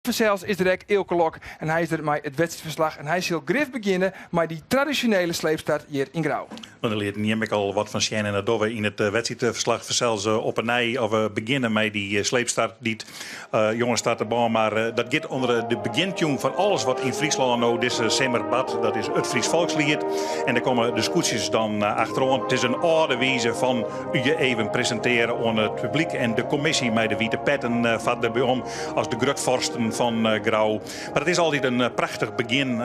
Vanzelfs is er ook Ilke Lok en hij is er met het wedstrijdverslag. En hij zal grif beginnen met die traditionele sleepstart hier in Grauw. Dan leert Niemik al wat van Sjen en dat we in het wedstrijdverslag zelfs op een nij of we beginnen met die sleepstart. Die jongens starten baan, maar dat gaat onder de begintune van alles wat in Friesland nou deze zomer bad. Dat is het Fries volkslied. En daar komen de scootjes dan achterom. Het is een oude wijze van je even presenteren aan het publiek en de commissie met de witte petten vat erbij om als de grutvorsten van Grauw. Maar het is altijd een prachtig begin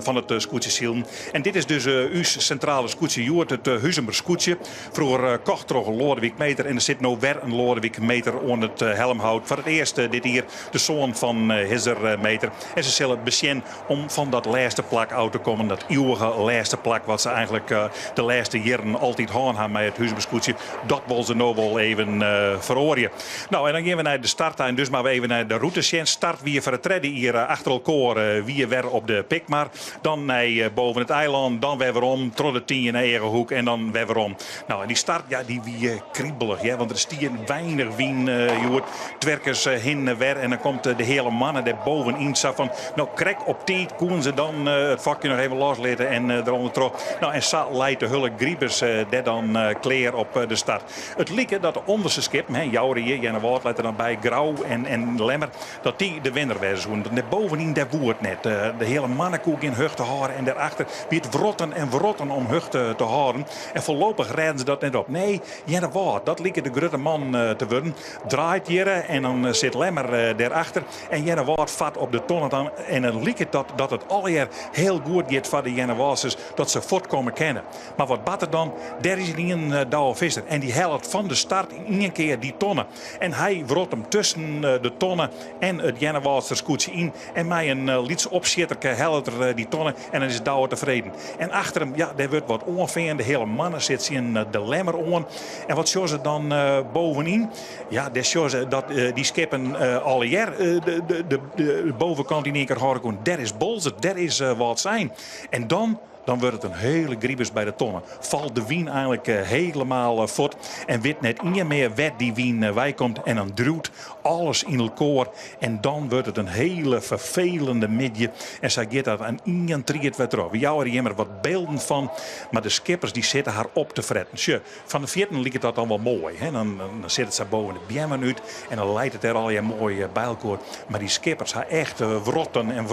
van het scootjesielen. En dit is dus uw centrale scootje. Het Huizenber scootje. Vroeger kocht er een Lodewijk-meter en er zit nou weer een Lodewijk-meter aan het helmhout. Voor het eerst dit hier de zoon van Hizzer-meter. En ze zullen besjen om van dat laatste plak uit te komen. Dat eeuwige laatste plak wat ze eigenlijk de laatste jaren altijd hebben met het Huizenber scootje. Dat wil ze nou wel even verhoren. Nou, en dan gaan we naar de startlijn. Dus maar we even naar de route. Start wie voor het redden hier achter elkaar wie weer op de Pikmar. Dan naar boven het eiland. Dan weer om. Tot de 10 naar Erenhoek. En dan weer om. Nou, en die start, ja, die wie kriebelig. Ja, want er stier weinig wien. Je hoort twerkers heen en weer. En dan komt de hele mannen daar bovenin. Zo van, nou, krek op tijd. Koen ze dan het vakje nog even loslaten. En eronder terug. Nou, en zo leidt de Hulle Griebers daar dan klaar op de start. Het lieke dat de onderste skip, Jourie, Jenne Woord, let er dan bij Grauw en Lemmer. Dat die de winnaar werden zoen. Net bovenin daar woert net. De hele mannenkoek in Hucht te houden. En daarachter wie het wrotten om Hucht te houden. En voorlopig redden ze dat net op. Nee, Jenne Woord, dat lieke de grote man te worden. Draait hier en dan zit Lemmer daarachter. En Jenne Woord vat op de tonnen dan. En dan lieke dat het alweer heel goed gaat voor de Jenne Woorders. Dat ze voortkomen kennen. Maar wat batter dan? Daar is niet een douwe visser. En die helpt van de start in één keer die tonnen. En hij wrot hem tussen de tonnen en het Jenne Woorders scootje in. En mij een liets opschitterke helder die tonnen. En dan is Douwe tevreden. En achter hem, ja, daar wordt wat ongeveer. De hele mannen zitten in de Lemmer on. En wat zien ze dan bovenin? Ja, daar zien ze dat die skippen alle jaar de bovenkant in één keer horen kon. Daar is Bolzert, daar is wat zijn. En dan wordt het een hele griebus bij de tonnen. Valt de wien eigenlijk helemaal voort. En weet net niet meer waar die wien wijkomt. En dan druwt alles in elkaar. En dan wordt het een hele vervelende midje. En zij gaat dat aan ingen triet weer terug. We jouwen er wat beelden van. Maar de skippers die zitten haar op te fretten. Tje, van de vierten liep het dat dan wel mooi. Hè? Dan zitten ze boven de bjemmen uit. En dan leidt het er al je mooi bij elkaar. Maar die skippers haar echt wrotten in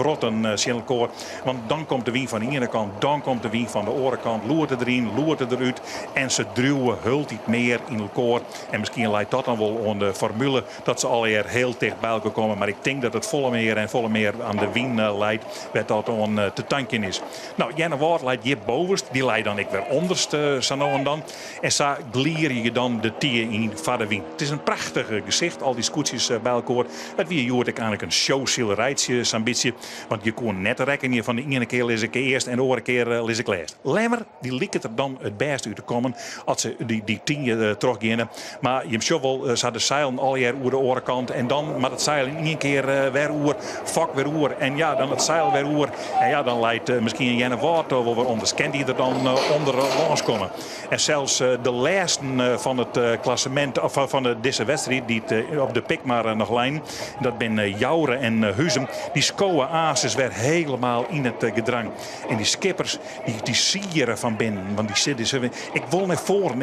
elkaar. Want dan komt de wien van de ene kant. Dan komt de wien van de andere kant, loert het erin, loert het eruit. En ze druwen hult iets meer in elkaar. En misschien leidt dat dan wel aan de formule dat ze alweer heel dicht bij elkaar komen. Maar ik denk dat het volle meer aan de wien leidt. Waar dat aan te tanken is. Nou, Jenne Woord leidt hier bovenst. Die leidt dan ik weer onderst, zo nou en dan. En zo glier je dan de tier in van de wien. Het is een prachtig gezicht, al die scootjes bij elkaar. Het wie je hoort eigenlijk een showzielerijtje, zo'n beetje. Want je kon net rekken hier van de ene keer lees ik eerst en de andere keer lees ik leest. Lemmer, die liet het er dan het best uit te komen als ze die 10 teruggaan. Maar je hebt wel, ze hadden zeilen al jaar over de andere kant. En dan maar het zeil in één keer weer oer, vak weer oer. En ja, dan het zeil weer oer. En ja, dan leidt misschien Jenne Woord wel weer onder. Kan die er dan onder langs komen. En zelfs de laatste van het klassement, of van deze wedstrijd, die op de Pikmar nog lijn. Dat ben Joure en Huizem. Die scoren ases weer helemaal in het gedrang. En die skippers, die sieren van binnen. Want die zitten, ik wil naar voren,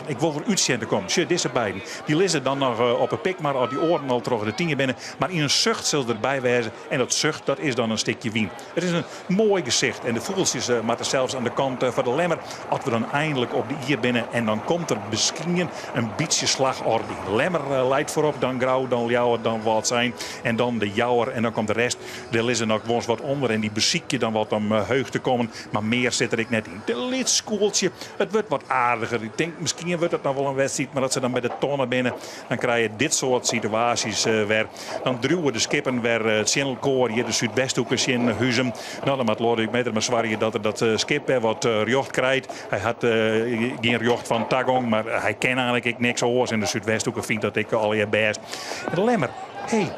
ik wil weer uitzenden komen. Zie, deze beiden. Die lezen dan nog op een Pikmar, al die oren al terug de 10 binnen. Maar in een zucht zullen ze erbij wijzen. En dat zucht, dat is dan een stukje wien. Het is een mooi gezicht. En de vogeltjes maar zelfs aan de kant van de Lemmer. Als we dan eindelijk op de hier binnen. En dan komt er misschien een beetje slagorde. Lemmer leidt voorop, dan Grauw, dan Jouwer, dan wat zijn. En dan de Jouwer. En dan komt de rest. Er liggen nog wel eens wat onder. En die beziek je dan wat om heug te komen. Maar meer zit er ik net in. De lidskoeltje, het wordt wat aardiger. Ik denk, misschien wordt het nog wel een wedstrijd. Maar dat ze dan bij de tonnen binnen. Dan krijg je dit soort situaties weer. Dan druwen de skippen weer het Channelkoor. Hier de Zuidwesthoekers in Huizem. Nou, dan moet Lodewijk Meter maar zwaar dat er dat skip weer wat rjocht krijgt. Hij had geen rjocht van Tagong. Maar hij ken eigenlijk niks oors. En de Zuidwesthoeker vindt dat ik al je best. De Lemmer.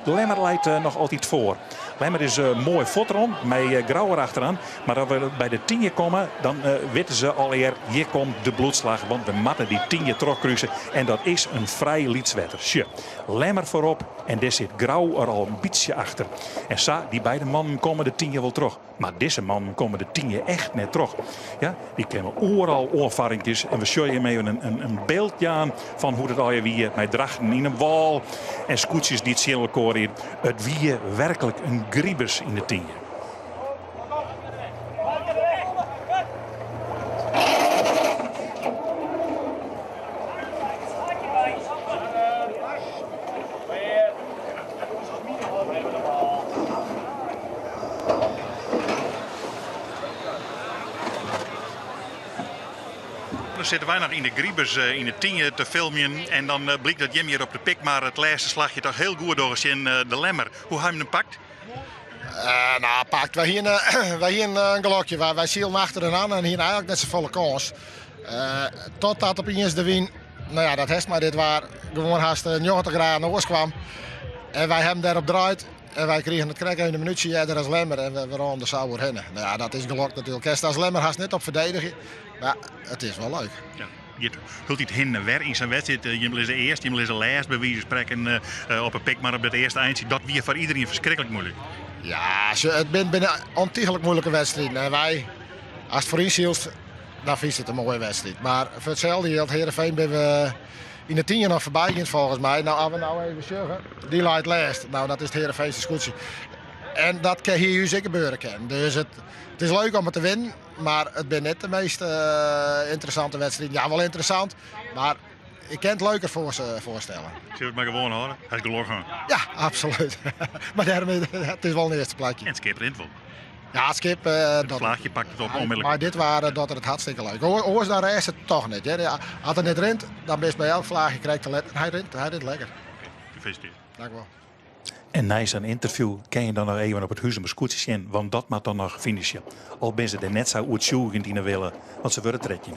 Lemmer leidt nog altijd voor. Lemmer is mooi fotron, met grauwer achteraan. Maar als we bij de 10 komen, dan weten ze alweer, hier komt de bloedslag. Want we moeten die 10 terugkruisen. En dat is een vrij lietswetter. Lemmer voorop en daar zit Grauw er al een beetje achter. En die beide mannen komen de 10 wel terug. Maar deze mannen komen de 10 echt net terug. Ja, die kennen overal oorvaringjes. En we zullen je mee een beeldje aan van hoe het al je wie met drachten in een wal. En scootjes die het zilverkoor in. Het wie werkelijk een griebers in de 10. Dan zitten wij nog in de griebers in de 10 te filmen. En dan blijkt dat Jim hier op de pik. Maar het laatste slagje toch heel goed door in de Lemmer. Hoe heb je hem pakt? Pakt. Wij hier een gelokje. Wij zielen achter aan en hier eigenlijk net z'n volle kans. Totdat opeens de win. Nou ja, dat heeft maar dit waar. Gewoon haast 90 graden naar Oost kwam. En wij hebben daarop draait. En wij kregen het krijgen in een minuutje eerder als Lemmer. En we ronden de sauer heen. Nou ja, dat is gelokt natuurlijk. Als Lemmer haast net op verdedigen. Maar het is wel leuk. Ja. Je hult het heen en weer in zijn wedstrijd. Je is de eerste, je is de laatste bij wijze van spreken op een pik. Maar op het eerste eindje, dat weer voor iedereen verschrikkelijk moeilijk. Ja, het bent een ontiegelijk moeilijke wedstrijd. En wij, als het voor ons hield, dan is het een mooie wedstrijd. Maar voor hetzelfde geldt, Heerenveen ben we in de 10 nog voorbij gaan volgens mij. Nou, als we nou even zeggen, die leidt last. Nou, dat is het Heerenveense scootje. En dat kan hier zeker gebeuren kan. Dus het is leuk om het te winnen, maar het ben net de meest interessante wedstrijd. Ja, wel interessant, maar ik kan het leuker voorstellen. Zullen we het maar gewoon horen? Hij is gelogen. Ja, absoluut. Maar daarmee, het is wel een eerste plekje. En Skip Rintwel. Ja, Skip. Het vlaagje pakt het op onmiddellijk. Maar dit waren dat het hartstikke leuk. Oors daar is het toch niet. Hè. Als het niet rint, dan is bij elk vlaagje krijgt te letten. Hij rint lekker. Gefeliciteerd. Dank u wel. En na zo'n interview kan je dan nog even op het huis een scootje zien, want dat moet dan nog finishen. Al ben ze er net zo uitzoekend in willen, want ze willen het redje.